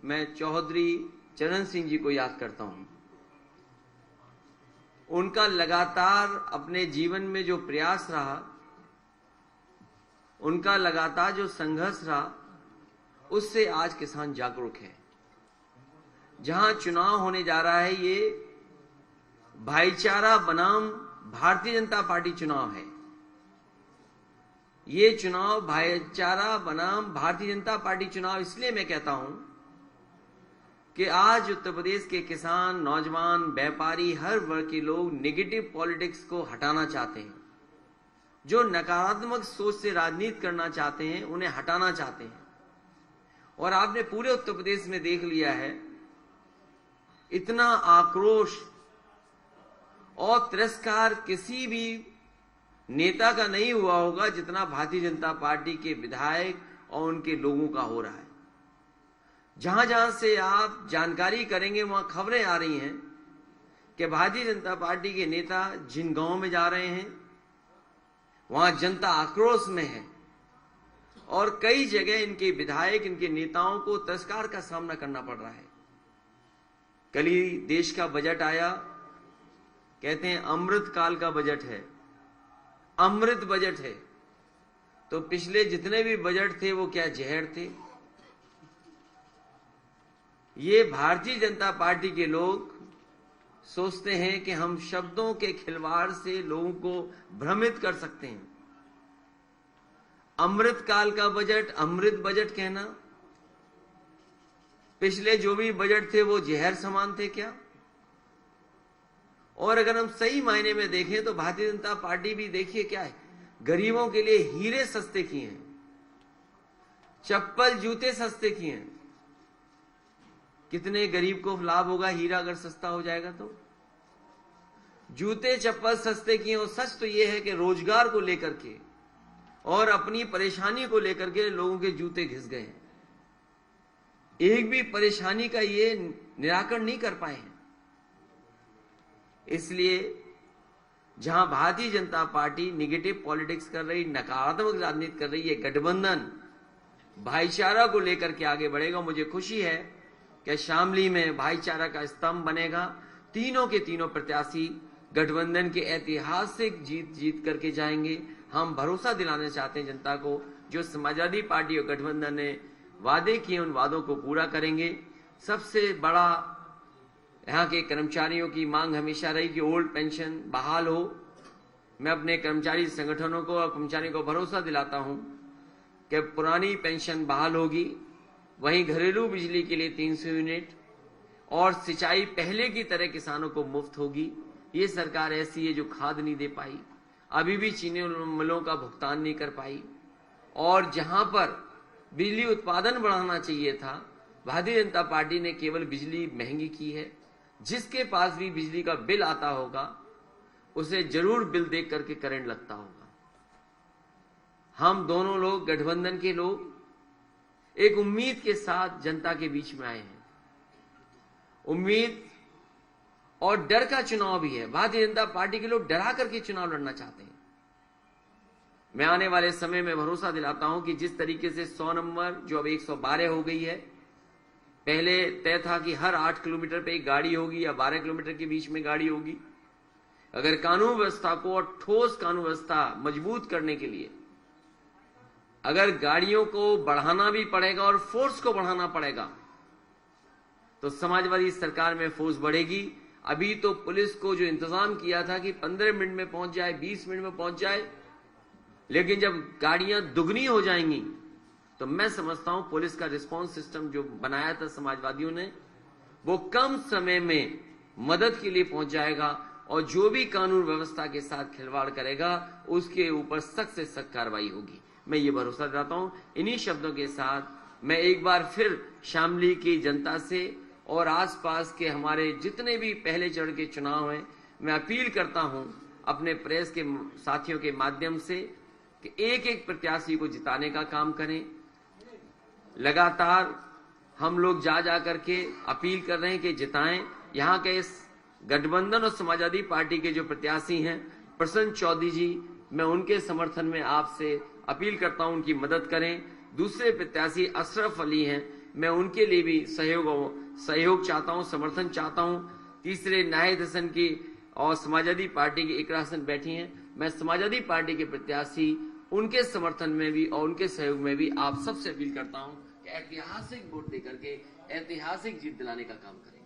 मैं चौधरी चरण सिंह जी को याद करता हूं। उनका लगातार अपने जीवन में जो प्रयास रहा, उनका लगातार जो संघर्ष रहा, उससे आज किसान जागरूक है। जहां चुनाव होने जा रहा है, ये भाईचारा बनाम भारतीय जनता पार्टी चुनाव है। ये चुनाव भाईचारा बनाम भारतीय जनता पार्टी चुनाव इसलिए मैं कहता हूं कि आज उत्तर प्रदेश के किसान, नौजवान, व्यापारी, हर वर्ग के लोग नेगेटिव पॉलिटिक्स को हटाना चाहते हैं। जो नकारात्मक सोच से राजनीति करना चाहते हैं, उन्हें हटाना चाहते हैं। और आपने पूरे उत्तर प्रदेश में देख लिया है, इतना आक्रोश और तिरस्कार किसी भी नेता का नहीं हुआ होगा जितना भारतीय जनता पार्टी के विधायक और उनके लोगों का हो रहा है। जहां जहां से आप जानकारी करेंगे, वहां खबरें आ रही हैं कि भारतीय जनता पार्टी के नेता जिन गांवों में जा रहे हैं, वहां जनता आक्रोश में है और कई जगह इनके विधायक, इनके नेताओं को तिरस्कार का सामना करना पड़ रहा है। कल ही देश का बजट आया, कहते हैं अमृत काल का बजट है, अमृत बजट है। तो पिछले जितने भी बजट थे वो क्या जहर थे? ये भारतीय जनता पार्टी के लोग सोचते हैं कि हम शब्दों के खिलवाड़ से लोगों को भ्रमित कर सकते हैं। अमृत काल का बजट, अमृत बजट कहना, पिछले जो भी बजट थे वो जहर समान थे क्या? और अगर हम सही मायने में देखें तो भारतीय जनता पार्टी भी देखिए क्या है, गरीबों के लिए हीरे सस्ते किए हैं, चप्पल जूते सस्ते किए हैं। कितने गरीब को लाभ होगा हीरा अगर सस्ता हो जाएगा तो? जूते चप्पल सस्ते किए। और सच तो यह है कि रोजगार को लेकर के और अपनी परेशानी को लेकर के लोगों के जूते घिस गए हैं। एक भी परेशानी का ये निराकरण नहीं कर पाए हैं। इसलिए जहां Bharatiya Janata party negative politics कर रही, नकारात्मक राजनीति कर रही है, गठबंधन भाईचारा को लेकर के आगे बढ़ेगा। मुझे खुशी है कि शामली में भाईचारा का स्तंभ बनेगा। तीनों के तीनों प्रत्याशी गठबंधन के ऐतिहासिक जीत करके जाएंगे। हम भरोसा दिलाना चाहते हैं जनता को, जो समाजवादी पार्टी और गठबंधन ने वादे किए उन वादों को पूरा करेंगे। सबसे बड़ा यहाँ के कर्मचारियों की मांग हमेशा रही कि ओल्ड पेंशन बहाल हो। मैं अपने कर्मचारी संगठनों को और कर्मचारियों को भरोसा दिलाता हूं कि पुरानी पेंशन बहाल होगी। वहीं घरेलू बिजली के लिए 300 यूनिट और सिंचाई पहले की तरह किसानों को मुफ्त होगी। ये सरकार ऐसी है जो खाद नहीं दे पाई, अभी भी चीनी मिलों का भुगतान नहीं कर पाई। और जहां पर बिजली उत्पादन बढ़ाना चाहिए था, भारतीय जनता पार्टी ने केवल बिजली महंगी की है। जिसके पास भी बिजली का बिल आता होगा उसे जरूर बिल देख करके करंट लगता होगा। हम दोनों लोग, गठबंधन के लोग, एक उम्मीद के साथ जनता के बीच में आए हैं। उम्मीद और डर का चुनाव भी है। भारतीय जनता पार्टी के लोग डरा करके चुनाव लड़ना चाहते हैं। मैं आने वाले समय में भरोसा दिलाता हूं कि जिस तरीके से 100 नंबर जो अब 112 हो गई है, पहले तय था कि हर 8 किलोमीटर पे एक गाड़ी होगी या 12 किलोमीटर के बीच में गाड़ी होगी। अगर कानून व्यवस्था को और ठोस कानून व्यवस्था मजबूत करने के लिए अगर गाड़ियों को बढ़ाना भी पड़ेगा और फोर्स को बढ़ाना पड़ेगा, तो समाजवादी सरकार में फोर्स बढ़ेगी। अभी तो पुलिस को जो इंतजाम किया था कि 15 मिनट में पहुंच जाए, 20 मिनट में पहुंच जाए, लेकिन जब गाड़ियां दुगनी हो जाएंगी तो मैं समझता हूं पुलिस का रिस्पांस सिस्टम जो बनाया था समाजवादियों ने, वो कम समय में मदद के लिए पहुंच जाएगा और जो भी कानून व्यवस्था के साथ खिलवाड़ करेगा उसके ऊपर सख्त से सख्त कार्रवाई होगी। मैं ये भरोसा दिलाता हूं। इन्हीं शब्दों के साथ मैं एक बार फिर शामली की जनता से और आसपास के हमारे जितने भी पहले चरण के चुनाव हैं, मैं अपील करता हूं अपने प्रेस के साथियों के माध्यम से कि एक एक प्रत्याशी को जिताने का काम करें। लगातार हम लोग जा करके अपील कर रहे हैं कि जिताएं। यहाँ के इस गठबंधन और समाजवादी पार्टी के जो प्रत्याशी हैं, प्रसन्न चौधरी जी, मैं उनके समर्थन में आपसे अपील करता हूं उनकी मदद करें। दूसरे प्रत्याशी अशरफ अली हैं, मैं उनके लिए भी सहयोग चाहता हूं, समर्थन चाहता हूं। तीसरे नाहिद हसन की और समाजवादी पार्टी की इकरा हसन बैठी हैं। मैं समाजवादी पार्टी के प्रत्याशी उनके समर्थन में भी और उनके सहयोग में भी आप सबसे अपील करता हूं कि ऐतिहासिक वोट देकर के ऐतिहासिक जीत दिलाने का काम करें।